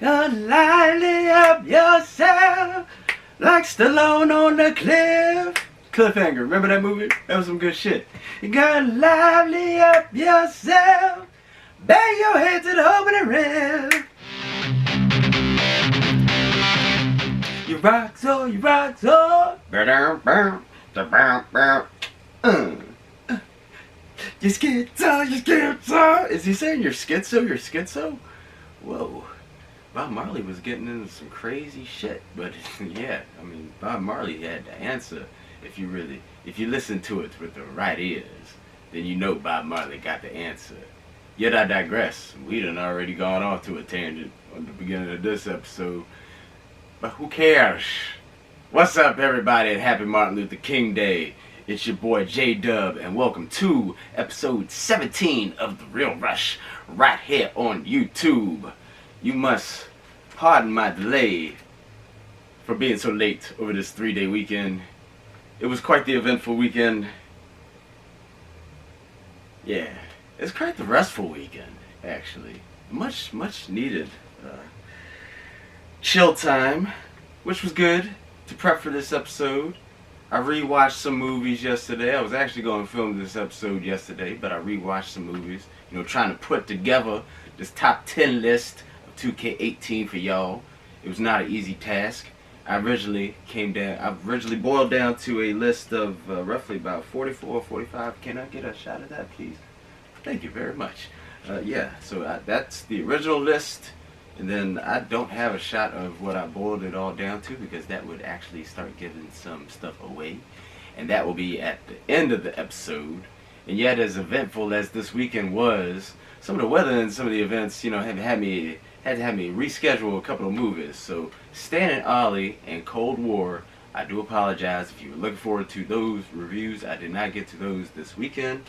Gonna lively up yourself like Stallone on the cliff. Cliffhanger, remember that movie? That was some good shit. You gotta lively up yourself. Bang your head to the opening riff. You rock so, you rock so. You schizo, you schizo. Is he saying you're schizo, you're schizo? Whoa. Bob Marley was getting into some crazy shit. But yeah, I mean, Bob Marley had the answer. If you listen to it with the right ears, then you know Bob Marley got the answer. Yet I digress. We done already gone off to a tangent at the beginning of this episode. But who cares? What's up, everybody, and happy Martin Luther King Day. It's your boy J-Dub, and welcome to episode 17 of The Real Rush, right here on YouTube. You must pardon my delay for being so late over this 3-day weekend. It was quite the eventful weekend. Yeah, it's quite the restful weekend, actually. Much needed chill time, which was good to prep for this episode. I rewatched some movies yesterday. I was actually going to film this episode yesterday, but I rewatched some movies. You know, trying to put together this top 10 list of 2K18 for y'all. It was not an easy task. I originally boiled down to a list of roughly about 44 or 45. Can I get a shot of that, please? Thank you very much. Yeah, so that's the original list. And then I don't have a shot of what I boiled it all down to, because that would actually start giving some stuff away. And that will be at the end of the episode. And yet, as eventful as this weekend was, some of the weather and some of the events, you know, had to have me reschedule a couple of movies. So Stan and Ollie and Cold War, I do apologize if you were looking forward to those reviews. I did not get to those this weekend.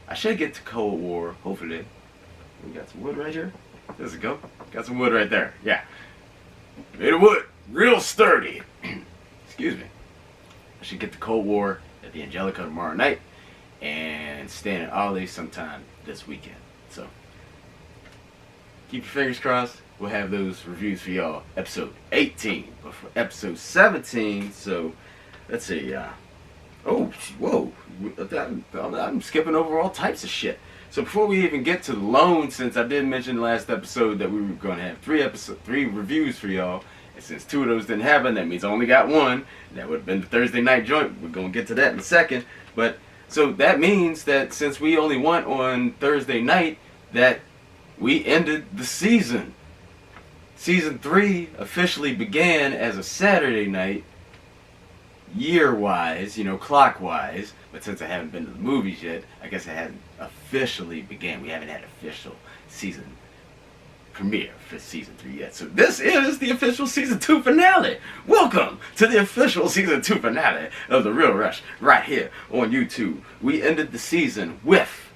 I should get to Cold War, hopefully. We got some wood right here. There we go. Got some wood right there. Yeah. Made of wood. Real sturdy. Excuse me. I should get to Cold War at the Angelica tomorrow night. And Stan and Ollie sometime this weekend. So, keep your fingers crossed. We'll have those reviews for y'all. Episode 18. But for episode 17, so, let's see. Oh, whoa. I'm skipping over all types of shit. So before we even get to the loan, since I did mention last episode that we were going to have three reviews for y'all, and since 2 of those didn't happen, that means I only got 1. And that would have been the Thursday night joint. We're going to get to that in a second. But so that means that since we only went on Thursday night, that we ended the season. Season 3 officially began as a Saturday night, year-wise, you know, clockwise. But since I haven't been to the movies yet, I guess it hasn't officially began. We haven't had official season premiere for season 3 yet. So this is the official season 2 finale. Welcome to the official season 2 finale of The Real Rush, right here on YouTube. We ended the season with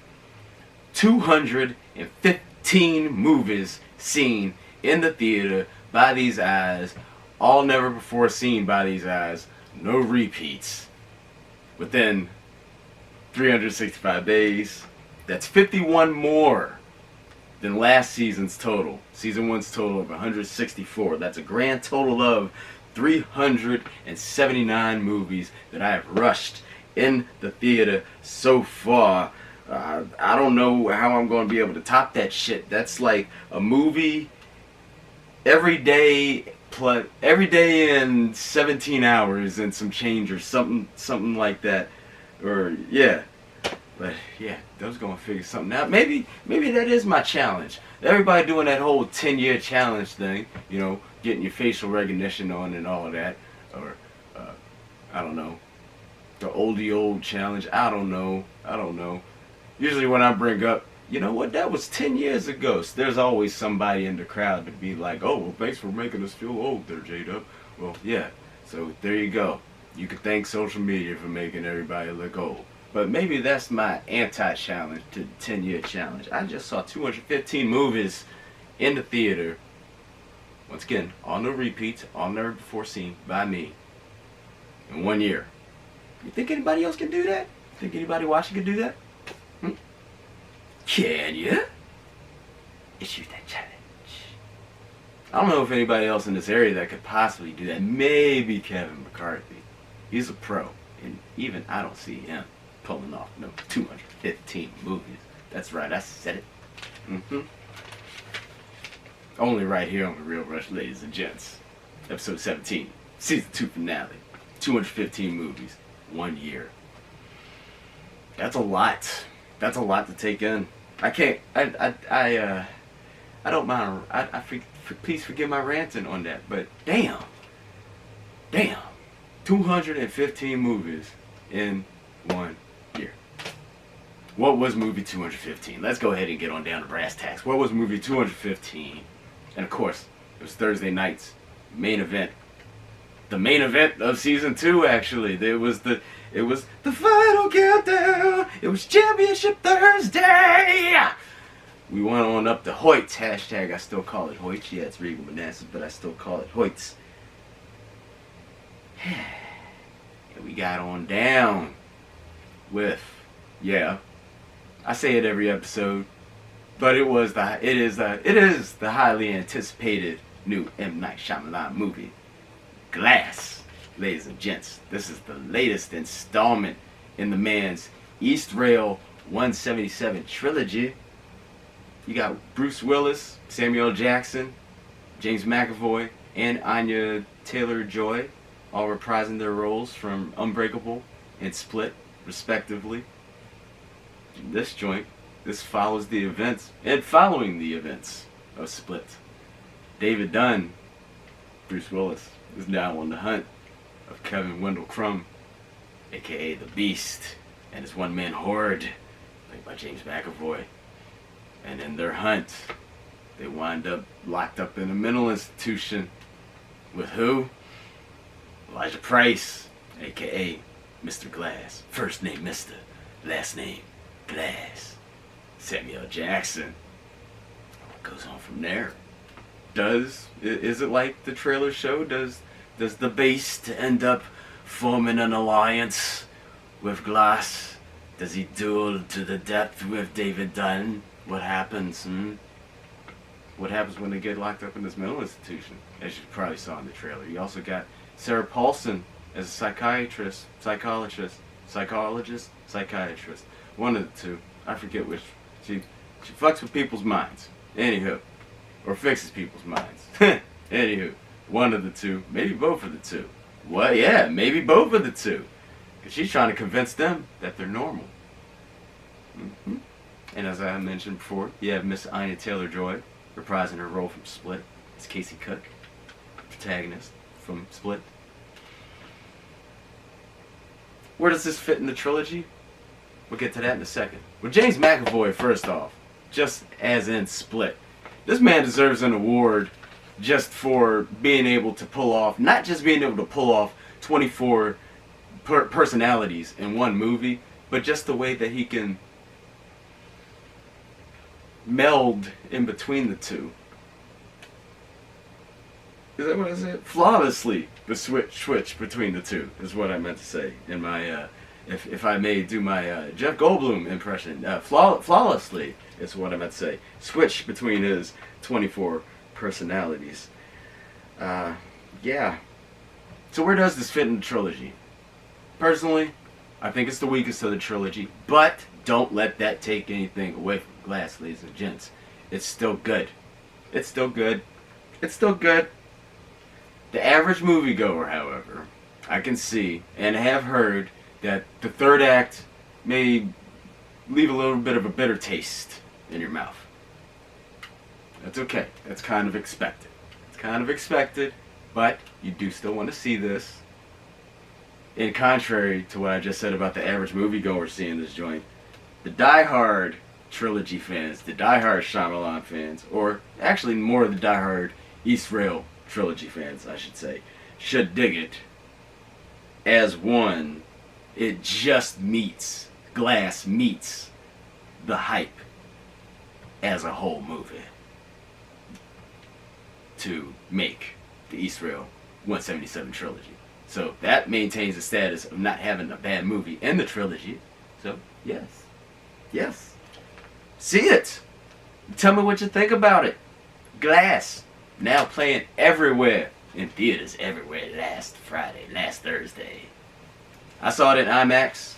215 movies seen in the theater by these eyes, all never before seen by these eyes, no repeats. Within 365 days. That's 51 more than last season's total. Season 1's total of 164. That's a grand total of 379 movies that I have rushed in the theater so far. I don't know how I'm going to be able to top that shit. That's like a movie every day in 17 hours and some change or something like that. Or yeah, but yeah, those gonna figure something out. Maybe that is my challenge. Everybody doing that whole 10-year challenge thing, you know, getting your facial recognition on and all of that, or I don't know, the oldie old challenge. I don't know. Usually when I bring up, you know what, that was 10 years ago. So there's always somebody in the crowd to be like, oh, well, thanks for making us feel old there, J-Dub. Well, yeah. So there you go. You can thank social media for making everybody look old. But maybe that's my anti-challenge to the 10-year challenge. I just saw 215 movies in the theater. Once again, all no repeats, all never before seen by me in 1 year. You think anybody else can do that? Think anybody watching can do that? Can you? Issue that challenge. I don't know if anybody else in this area that could possibly do that. Maybe Kevin McCarthy. He's a pro. And even I don't see him pulling off no 215 movies. That's right, I said it. Only right here on The Real Rush, ladies and gents. Episode 17, Season 2 finale. 215 movies, 1 year. That's a lot. That's a lot to take in. I can't, I don't mind, please forgive my ranting on that, but damn. 215 movies in 1 year. What was movie 215? Let's go ahead and get on down to brass tacks. What was movie 215? And of course, it was Thursday night's main event. The main event of season 2, actually. It was the final countdown. It was Championship Thursday. We went on up to Hoyts. Hashtag I still call it Hoyts. Yeah, it's Regal Manassas, but I still call it Hoyts. And we got on down with, yeah, I say it every episode, but it is the highly anticipated new M. Night Shyamalan movie, Glass. Ladies and gents, this is the latest installment in the man's East Rail 177 trilogy. You got Bruce Willis, Samuel Jackson, James McAvoy, and Anya Taylor-Joy all reprising their roles from Unbreakable and Split, respectively. This joint, this follows the events, and following the events of Split. David Dunn, Bruce Willis, is now on the hunt of Kevin Wendell Crumb, aka The Beast, and his one-man horde, played by James McAvoy. And in their hunt, they wind up locked up in a mental institution with who? Elijah Price, aka Mr. Glass. First name Mr., last name Glass. Samuel Jackson. What goes on from there? Is it like the trailer show? Does the Beast end up forming an alliance with Glass? Does he duel to the death with David Dunn? What happens? What happens when they get locked up in this mental institution? As you probably saw in the trailer. You also got Sarah Paulson as a psychiatrist. One of the two. I forget which. She fucks with people's minds. Anywho. Or fixes people's minds. Anywho. One of the two. Maybe both of the two. Well, yeah, maybe both of the two. Because she's trying to convince them that they're normal. And as I mentioned before, you have Miss Anya Taylor-Joy reprising her role from Split. It's Casey Cook, protagonist from Split. Where does this fit in the trilogy? We'll get to that in a second. Well, James McAvoy, first off, just as in Split, this man deserves an award just for being able to pull off, not just being able to pull off 24 personalities in one movie, but just the way that he can meld in between the two. Is that what I said? Flawlessly, the switch between the two is what I meant to say in my, if I may do my Jeff Goldblum impression. Flawlessly is what I meant to say. Switch between his 24 personalities. Yeah. So where does this fit in the trilogy? Personally, I think it's the weakest of the trilogy, but don't let that take anything away from Glass, ladies and gents. It's still good. It's still good. It's still good. The average moviegoer, however, I can see and have heard that the third act may leave a little bit of a bitter taste in your mouth. That's okay. That's kind of expected. It's kind of expected, but you do still want to see this. In contrary to what I just said about the average moviegoer seeing this joint, the die-hard trilogy fans, the die-hard Shyamalan fans, or actually more of the die-hard East Rail trilogy fans, I should say, should dig it as one. It just meets, Glass meets the hype as a whole movie to make the East Rail 177 trilogy. So that maintains the status of not having a bad movie in the trilogy. So, yes. Yes. See it. Tell me what you think about it. Glass. now playing everywhere in theaters everywhere last Thursday. I saw it in IMAX.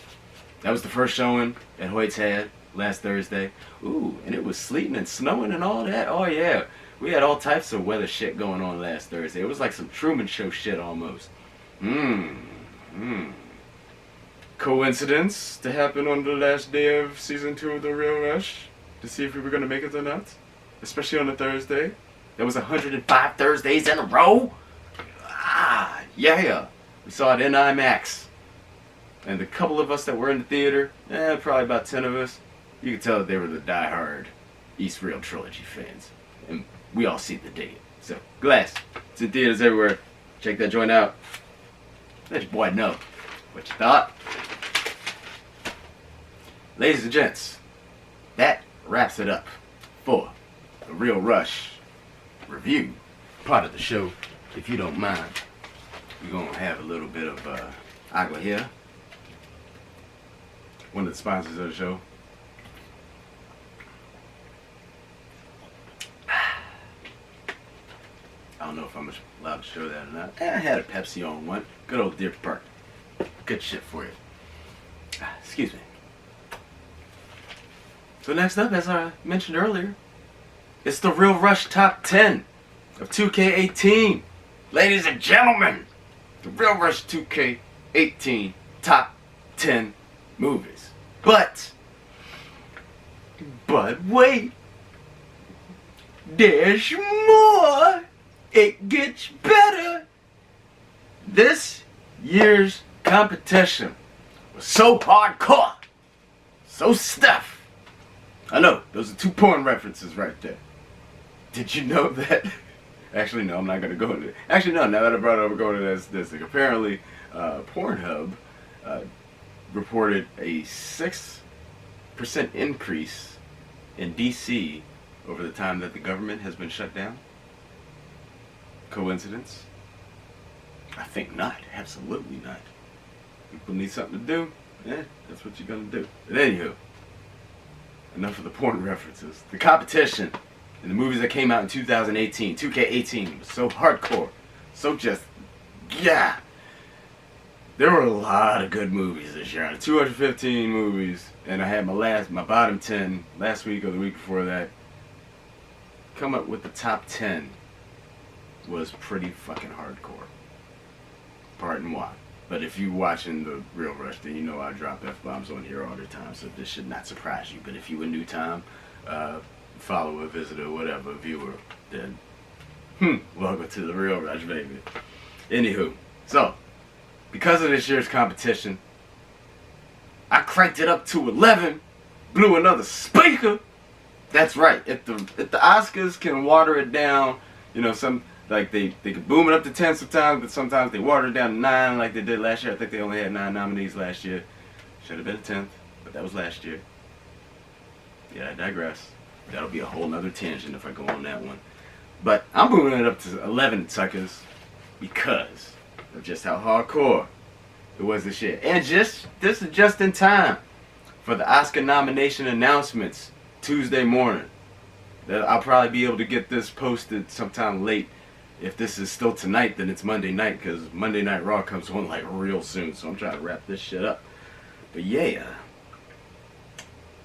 That was the first showing that Hoyt's had last Thursday. Ooh, and it was sleeting and snowing and all that. Oh yeah, we had all types of weather shit going on last Thursday. It was like some Truman Show shit almost. Coincidence to happen on the last day of season 2 of The Real Rush to see if we were gonna make it or not, especially on a Thursday. There was 105 Thursdays in a row. Yeah, we saw it in IMAX. And the couple of us that were in the theater, probably about 10 of us, you could tell that they were the die-hard East Real Trilogy fans. And we all see the date. So, Glass, it's in theaters everywhere. Check that joint out. Let your boy know what you thought. Ladies and gents, that wraps it up for The Real Rush review part of the show. If you don't mind, we're going to have a little bit of agua here. One of the sponsors of the show. I don't know if I'm allowed to show that or not. I had a Pepsi on one. Good old Deer Park. Good shit for you. Excuse me. So next up, as I mentioned earlier, it's the Real Rush Top 10 of 2K18. Ladies and gentlemen, the Real Rush 2K18 Top 10 movies. But wait, there's more. It gets better. This year's competition was so hardcore, so stiff. I know, those are 2 porn references right there. Did you know that? Actually, no, I'm not going to go into it. Actually, no, now that I brought it up, we're going to that statistic. Apparently, Pornhub reported a 6% increase in DC over the time that the government has been shut down. Coincidence? I think not. Absolutely not. People need something to do. That's what you're going to do. But anywho, enough of the porn references. The competition in the movies that came out in 2018, 2K18, was so hardcore. So just, yeah. There were a lot of good movies this year. 215 movies, and I had my bottom 10 last week or the week before that. Come up with the top 10 was pretty fucking hardcore. Pardon moi. But if you're watching The Real Rush, then you know I drop F-bombs on here all the time, so this should not surprise you. But if you a new time follower, visitor, whatever, viewer, then welcome to The Real Rush, baby. Anywho, so because of this year's competition, I cranked it up to 11, blew another speaker. That's right. If the Oscars can water it down, you know, like they could boom it up to 10 sometimes, but sometimes they water it down to 9 like they did last year. I think they only had 9 nominees last year. Should have been a 10th, but that was last year. Yeah, I digress. That'll be a whole nother tangent if I go on that one. But I'm booming it up to 11 suckers because of just how hardcore it was this year. And this is just in time for the Oscar nomination announcements Tuesday morning. I'll probably be able to get this posted sometime late. If this is still tonight, then it's Monday night, because Monday Night Raw comes on like real soon, so I'm trying to wrap this shit up. But yeah,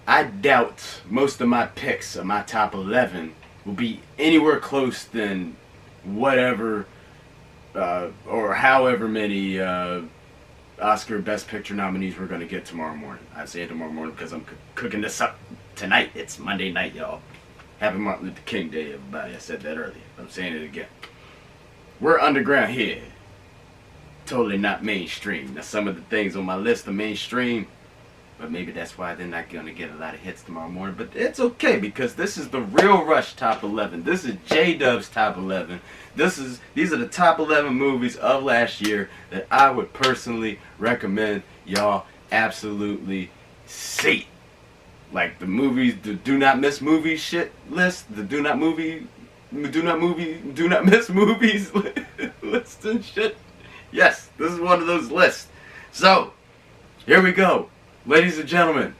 I doubt most of my picks of my top 11 will be anywhere close than whatever or however many Oscar Best Picture nominees we're going to get tomorrow morning. I say it tomorrow morning because I'm cooking this up tonight. It's Monday night, y'all. Happy Martin Luther King Day, everybody. I said that earlier, but I'm saying it again. We're underground here. Totally not mainstream. Now, some of the things on my list are mainstream, but maybe that's why they're not going to get a lot of hits tomorrow morning. But it's okay, because this is the Real Rush Top 11. This is J-Dub's Top 11. These are the top 11 movies of last year that I would personally recommend y'all absolutely see. Like the movies, the do not miss movies shit list, the do not miss movies list and shit. Yes, this is one of those lists. So, here we go. Ladies and gentlemen,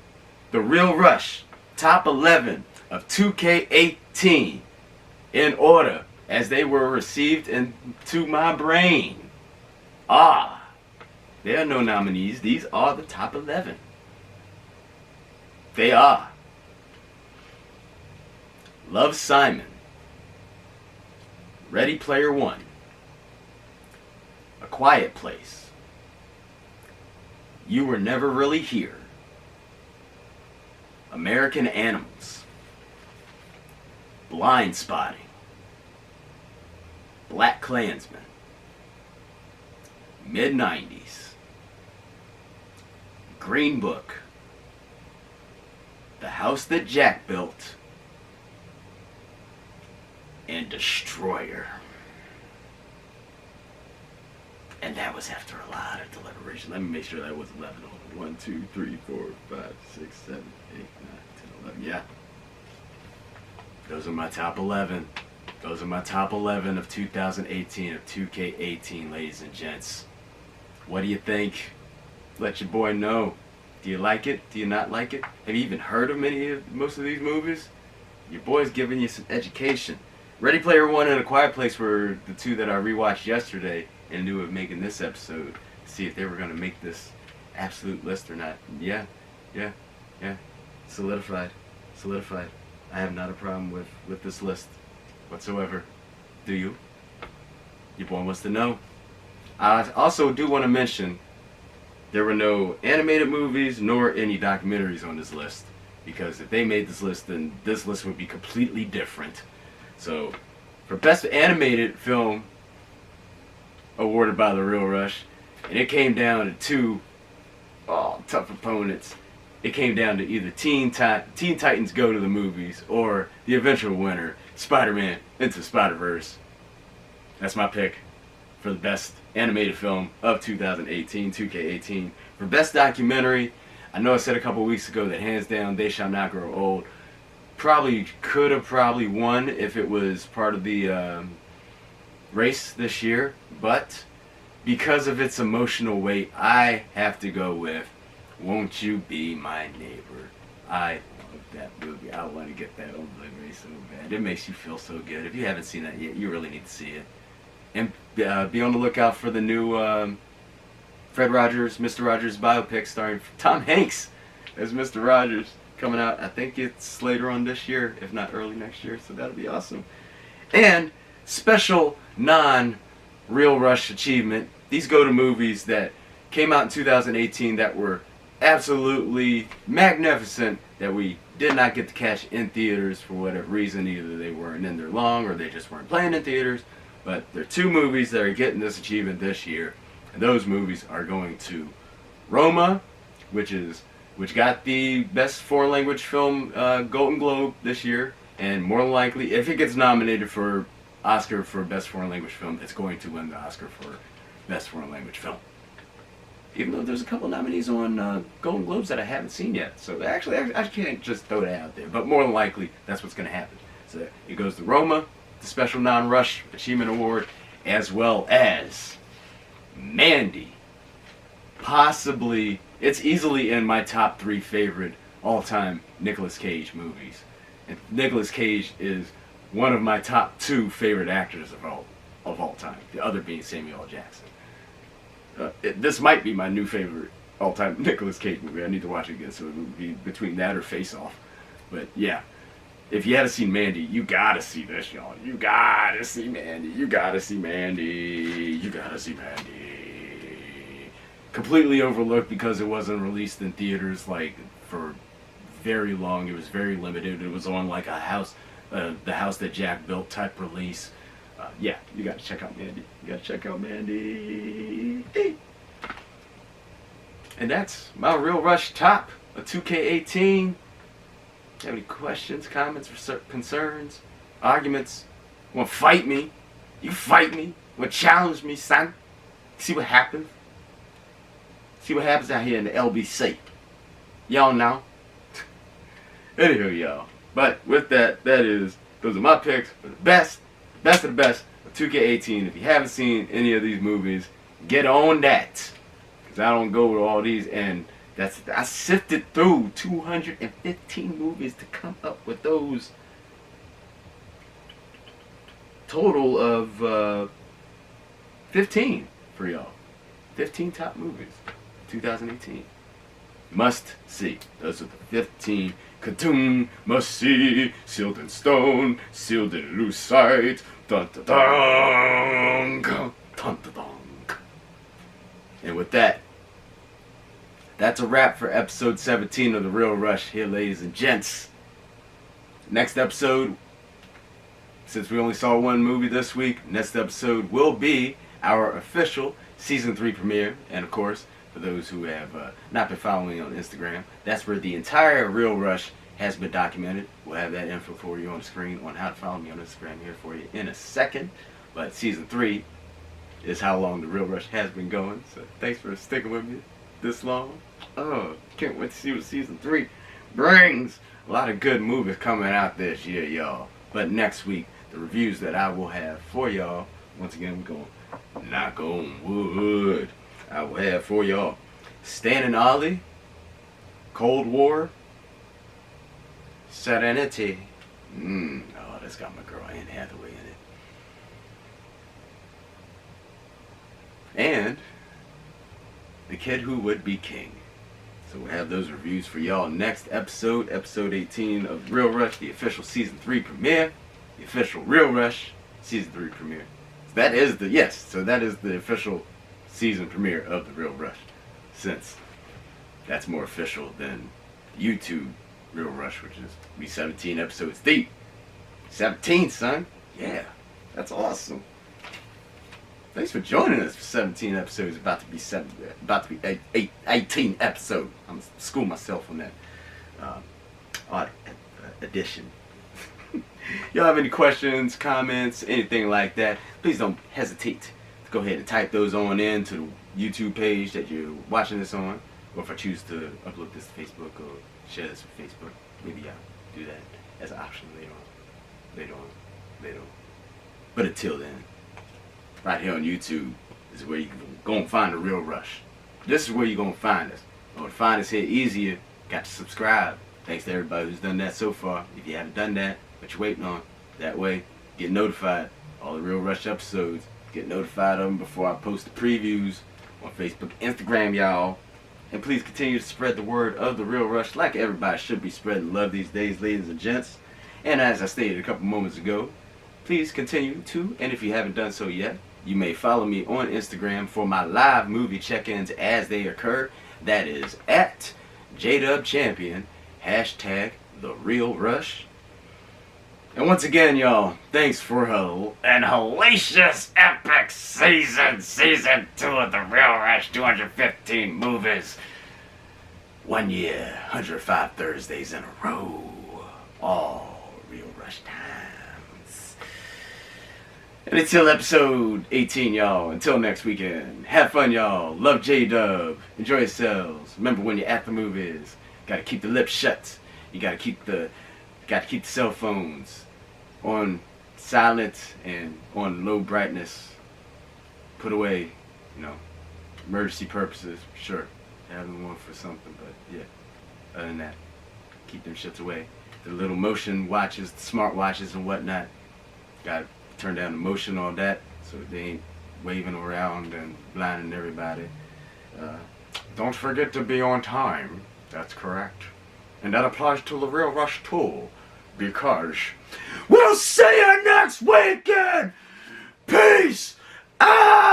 The Real Rush, top 11 of 2K18 in order. as they were received into my brain. There are no nominees. These are the top 11. They are Love, Simon, Ready Player One, A Quiet Place, You Were Never Really Here, American Animals, Blind Spotting, Black Klansman, Mid-90s, Green Book, The House That Jack Built, and Destroyer. And that was after a lot of deliberation. Let me make sure that was 11. 1, 2, 3, 4, 5, 6, 7, 8, 9, 10, 11. Yeah. Those are my top 11. Those are my top 11 of 2018, of 2K18, ladies and gents. What do you think? Let your boy know. Do you like it? Do you not like it? Have you even heard of most of these movies? Your boy's giving you some education. Ready Player One and A Quiet Place were the two that I rewatched yesterday in lieu of making this episode to see if they were going to make this absolute list or not. Yeah. Solidified. I have not a problem with this list whatsoever. Do you? Your boy wants to know. I also do want to mention there were no animated movies nor any documentaries on this list, because if they made this list, then this list would be completely different. So, for Best Animated Film, awarded by The Real Rush, and it came down to two tough opponents. It came down to either Teen Titans Go to the Movies or the eventual winner, Spider-Man Into Spider-Verse. That's my pick for the Best Animated Film of 2018, 2K18. For Best Documentary, I know I said a couple weeks ago that hands down They Shall Not Grow Old could have won if it was part of the race this year, but because of its emotional weight, I have to go with Won't You Be My Neighbor. I love that movie. I want to get that on Blu-ray so bad. It makes you feel so good. If you haven't seen that yet, you really need to see it. And be on the lookout for the new Fred Rogers, Mr. Rogers biopic starring Tom Hanks as Mr. Rogers, coming out. I think it's later on this year, if not early next year, so that'll be awesome. And special non-Real Rush achievement. These go to movies that came out in 2018 that were absolutely magnificent, that we did not get to catch in theaters for whatever reason. Either they weren't in there long or they just weren't playing in theaters. But there are two movies that are getting this achievement this year, and those movies are going to Roma, which got the Best Foreign Language Film Golden Globe this year, and more than likely, if it gets nominated for Oscar for Best Foreign Language Film, it's going to win the Oscar for Best Foreign Language Film. Even though there's a couple nominees on Golden Globes that I haven't seen yet. So actually, I can't just throw that out there. But more than likely, that's what's going to happen. So it goes to Roma, the Special Non-Rush Achievement Award, as well as Mandy. Possibly, it's easily in my top 3 favorite all-time Nicolas Cage movies. And Nicolas Cage is one of my top 2 favorite actors of all time. The other being Samuel L. Jackson. This might be my new favorite all-time Nicolas Cage movie. I need to watch it again, so it would be between that or Face Off. But yeah, if you haven't seen Mandy, you gotta see this, y'all. You gotta see Mandy. You gotta see Mandy. You gotta see Mandy. Completely overlooked because it wasn't released in theaters like for very long. It was very limited. It was on like a house, the House That Jack Built type release. Yeah, you gotta check out Mandy. You gotta check out Mandy. And that's my Real Rush top of 2K18. Have any questions, comments, or concerns, arguments? Want to fight me? You fight me. Want to challenge me, son? See what happens? See what happens out here in the LBC. Y'all know. Anywho, y'all. But with that, those are my picks for the best of the best of 2K18. If you haven't seen any of these movies, get on that. Because I don't go to all these, and I sifted through 215 movies to come up with those total of 15 for y'all. 15 top movies, 2018. Must see. Those are the 15 cartoon must see. Sealed in stone, sealed in lucite. Dun dun dun. Dun dun dun. And with that, that's a wrap for episode 17 of The Real Rush here, ladies and gents. Next episode, since we only saw one movie this week, next episode will be our official season 3 premiere. And of course, for those who have not been following me on Instagram, that's where the entire Real Rush has been documented. We'll have that info for you on the screen on how to follow me on Instagram here for you in a second. But season 3 is how long The Real Rush has been going. So thanks for sticking with me this long. Oh, can't wait to see what season 3 brings. A lot of good movies coming out this year, y'all. But next week, the reviews that I will have for y'all, once again, we're going to knock on wood. I will have for y'all Stan and Ollie, Cold War, Serenity. Oh, that's got my girl Anne Hathaway in it. And The Kid Who Would Be King. So we'll have those reviews for y'all next episode, episode 18 of Real Rush, the official season 3 premiere, the official Real Rush season 3 premiere. So that is the official season premiere of the Real Rush, since that's more official than YouTube Real Rush, which is be 17 episodes deep. 17, son. Yeah, that's awesome. Thanks for joining us for 17 episodes. About to be 18 episode. I'm schooling myself on that odd addition. Y'all have any questions, comments, anything like that? Please don't hesitate to go ahead and type those on in to the YouTube page that you're watching this on. Or if I choose to upload this to Facebook or share this with Facebook, maybe I'll do that as an option later on. But until then, right here on YouTube is where you're going to find The Real Rush. This is where you're going to find us. Or to find us here easier, got to subscribe. Thanks to everybody who's done that so far. If you haven't done that, what you're waiting on, that way, get notified. All the Real Rush episodes, get notified of them before I post the previews on Facebook, Instagram, y'all. And please continue to spread the word of The Real Rush like everybody should be spreading love these days, ladies and gents. And as I stated a couple moments ago, please continue to, and if you haven't done so yet, you may follow me on Instagram for my live movie check-ins as they occur. That is at JDubChampion, hashtag The Real Rush. And once again, y'all, thanks for an hellacious, epic season 2 of The Real Rush, 215 movies. 1 year, 105 Thursdays in a row. All Real Rush times. And until episode 18, y'all, until next weekend, have fun, y'all. Love J-Dub. Enjoy yourselves. Remember, when you're at the movies, gotta keep the lips shut. You gotta keep the cell phones on silent and on low brightness. Put away, emergency purposes, sure. Having one for something, but yeah. Other than that, keep them shits away. The little motion watches, the smart watches and whatnot, gotta turn down the motion on that so they ain't waving around and blinding everybody. Don't forget to be on time. That's correct. And that applies to the Real Rush too, because we'll see you next weekend. Peace out.